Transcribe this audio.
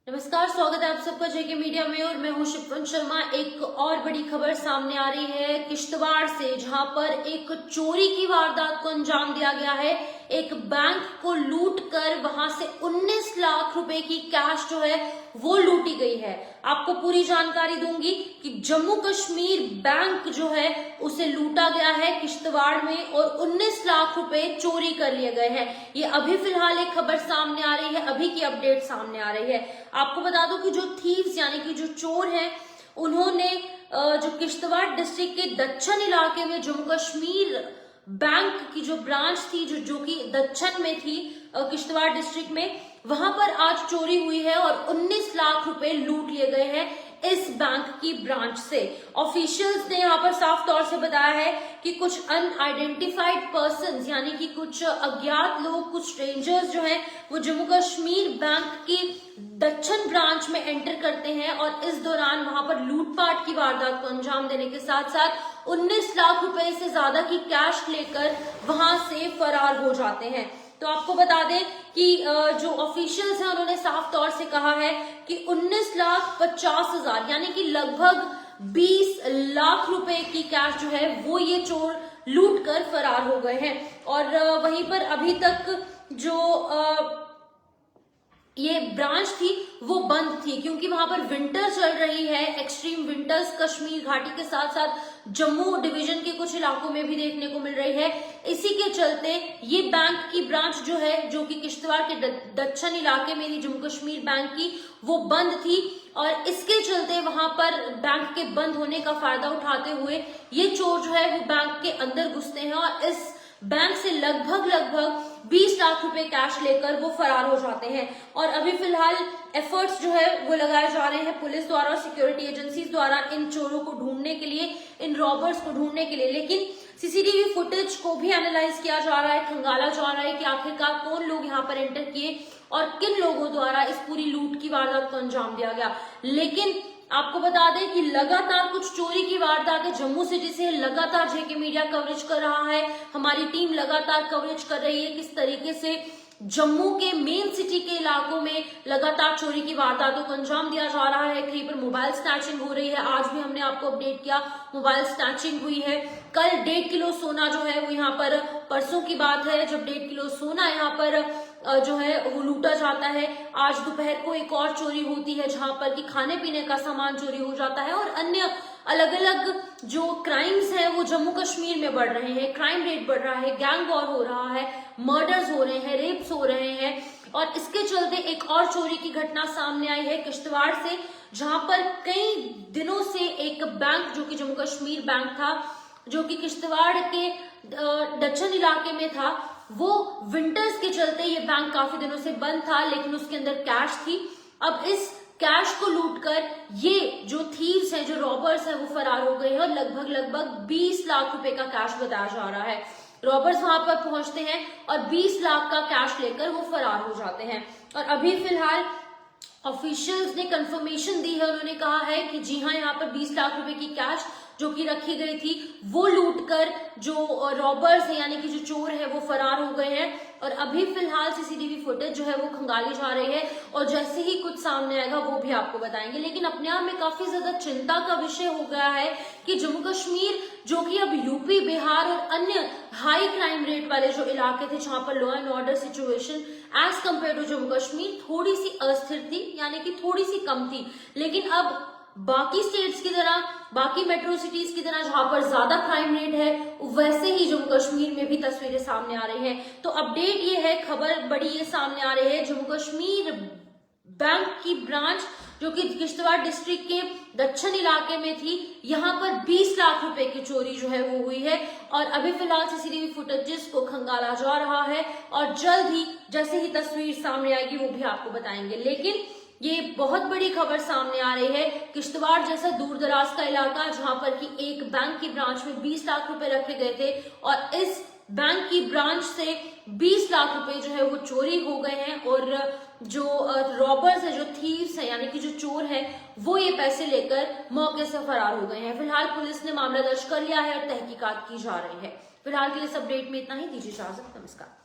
नमस्कार, स्वागत है आप सबका जेके मीडिया में और मैं हूं शिववंत शर्मा। एक और बड़ी खबर सामने आ रही है किश्तवाड़ से, जहां पर एक चोरी की वारदात को अंजाम दिया गया है। एक बैंक को लूट कर वहां से 19 लाख रुपए की कैश जो है वो लूटी गई है। आपको पूरी जानकारी दूंगी कि जम्मू कश्मीर बैंक जो है उसे लूटा गया है किश्तवाड़ में और 19 लाख रुपए चोरी कर लिए गए हैं। ये अभी फिलहाल एक खबर सामने आ रही है, अभी की अपडेट सामने आ रही है। आपको बता दूं कि जो थीव्स यानी कि जो चोर हैं उन्होंने जो किश्तवाड़ डिस्ट्रिक्ट के दक्षिण इलाके में जम्मू कश्मीर बैंक की जो ब्रांच थी जो कि दक्षिण में थी किश्तवाड़ डिस्ट्रिक्ट में, वहां पर आज चोरी हुई है और 19 लाख रुपए लूट लिए गए हैं इस बैंक की ब्रांच से। ऑफिशियल्स ने यहाँ पर साफ तौर से बताया है कि कुछ अनआइडेंटिफाइड पर्संस यानी कि कुछ अज्ञात लोग, कुछ स्ट्रेंजर्स जो हैं वो जम्मू कश्मीर बैंक की दक्षिण ब्रांच में एंटर करते हैं और इस दौरान वहां पर लूटपाट की वारदात को अंजाम देने के साथ साथ 19 लाख रुपए से ज्यादा की कैश लेकर वहां से फरार हो जाते हैं। तो आपको बता दें कि जो ऑफिशियल्स हैं उन्होंने साफ तौर से कहा है कि 19,50,000 यानी कि लगभग 20 लाख रुपए की कैश जो है वो ये चोर लूट कर फरार हो गए हैं। और वहीं पर अभी तक जो ये ब्रांच थी वो बंद थी क्योंकि वहां पर विंटर चल रही है, एक्सट्रीम विंटर्स कश्मीर घाटी के साथ साथ जम्मू डिवीजन के कुछ इलाकों में भी देखने को मिल रही है। इसी के चलते ये बैंक की ब्रांच जो है जो कि किश्तवाड़ के दक्षिण इलाके में थी जम्मू कश्मीर बैंक की, वो बंद थी और इसके चलते वहां पर बैंक के बंद होने का फायदा उठाते हुए ये चोर जो है वो बैंक के अंदर घुसते हैं और इस बैंक से लगभग 20 लाख रुपए कैश लेकर वो फरार हो जाते हैं। और अभी फिलहाल एफर्ट्स जो है वो लगाए जा रहे हैं पुलिस द्वारा, सिक्योरिटी एजेंसीज द्वारा इन चोरों को ढूंढने के लिए, इन रॉबर्स को ढूंढने के लिए। लेकिन सीसीटीवी फुटेज को भी एनालाइज किया जा रहा है, खंगाला जा रहा है कि आखिरकार कौन लोग यहाँ पर एंटर किए और किन लोगों द्वारा इस पूरी लूट की वारदात को अंजाम दिया गया। लेकिन आपको बता दें कि लगातार कुछ चोरी की वारदातें जम्मू सिटी से लगातार जेके मीडिया कवरेज कर रहा है। हमारी टीम लगातार कवरेज कर रही है किस तरीके से जम्मू के मेन सिटी के इलाकों में लगातार चोरी की वारदातों को अंजाम दिया जा रहा है। कहीं पर मोबाइल स्नैचिंग हो रही है, आज भी हमने आपको अपडेट किया मोबाइल स्नैचिंग हुई है। कल 1.5 किलो सोना जो है वो यहाँ पर, परसों की बात है जब 1.5 किलो सोना यहाँ पर जो है वो लूटा जाता है। आज दोपहर को एक और चोरी होती है जहां पर कि खाने पीने का सामान चोरी हो जाता है और अन्य अलग अलग जो क्राइम्स हैं वो जम्मू कश्मीर में बढ़ रहे हैं। क्राइम रेट बढ़ रहा है, गैंग वॉर हो रहा है, मर्डर्स हो रहे हैं, रेप्स हो रहे हैं और इसके चलते एक और चोरी की घटना सामने आई है किश्तवाड़ से, जहां पर कई दिनों से एक बैंक जो कि जम्मू कश्मीर बैंक था जो कि किश्तवाड़ के दक्षिण इलाके में था, वो विंटर्स के चलते ये बैंक काफी दिनों से बंद था लेकिन उसके अंदर कैश थी। अब इस कैश को लूटकर ये जो थीव्स हैं, जो रॉबर्स हैं, वो फरार हो गए हैं और लगभग 20 लाख रुपए का कैश बताया जा रहा है। रॉबर्स वहां पर पहुंचते हैं और 20 लाख का कैश लेकर वो फरार हो जाते हैं। और अभी फिलहाल ऑफिशियल्स ने कंफर्मेशन दी है, उन्होंने कहा है कि जी हाँ, यहाँ पर 20 लाख रुपए की कैश जो कि रखी गई थी वो लूटकर जो रॉबर्स है यानी कि जो चोर है वो फरार हो गए हैं। और अभी फिलहाल सीसीटीवी फुटेज जो है वो खंगाली जा रही है और जैसे ही कुछ सामने आएगा वो भी आपको बताएंगे। लेकिन अपने आप में काफी ज्यादा चिंता का विषय हो गया है कि जम्मू कश्मीर जो कि अब यूपी, बिहार और अन्य हाई क्राइम रेट वाले जो इलाके थे जहां पर law and order situation as compared to Jammu Kashmir थोड़ी सी अस्थिर थी यानी कि थोड़ी सी कम थी, लेकिन अब बाकी स्टेट्स की तरह, बाकी मेट्रो सिटीज की तरह जहां पर ज्यादा क्राइम रेट है वैसे ही जम्मू कश्मीर में भी तस्वीरें सामने आ रही हैं। तो अपडेट ये है, खबर बड़ी ये सामने आ रही है, जम्मू कश्मीर बैंक की ब्रांच जो कि किश्तवाड़ डिस्ट्रिक्ट के दक्षिण इलाके में थी, यहाँ पर 20 लाख रुपए की चोरी जो है वो हुई है और अभी फिलहाल सीसीटीवी फुटेजेस को खंगाला जा रहा है और जल्द ही जैसे ही तस्वीर सामने आएगी वो भी आपको बताएंगे। लेकिन ये बहुत बड़ी खबर सामने आ रही है, किश्तवाड़ जैसा दूर दराज का इलाका जहां पर कि एक बैंक की ब्रांच में 20 लाख रुपए रखे गए थे और इस बैंक की ब्रांच से 20 लाख रुपए जो है वो चोरी हो गए हैं और जो रॉबर्स है, जो थीव्स है यानी कि जो चोर है, वो ये पैसे लेकर मौके से फरार हो गए हैं। फिलहाल पुलिस ने मामला दर्ज कर लिया है और तहकीकात की जा रही है। फिलहाल के लिए इस अपडेट में इतना ही, दीजिए इजाजत, नमस्कार।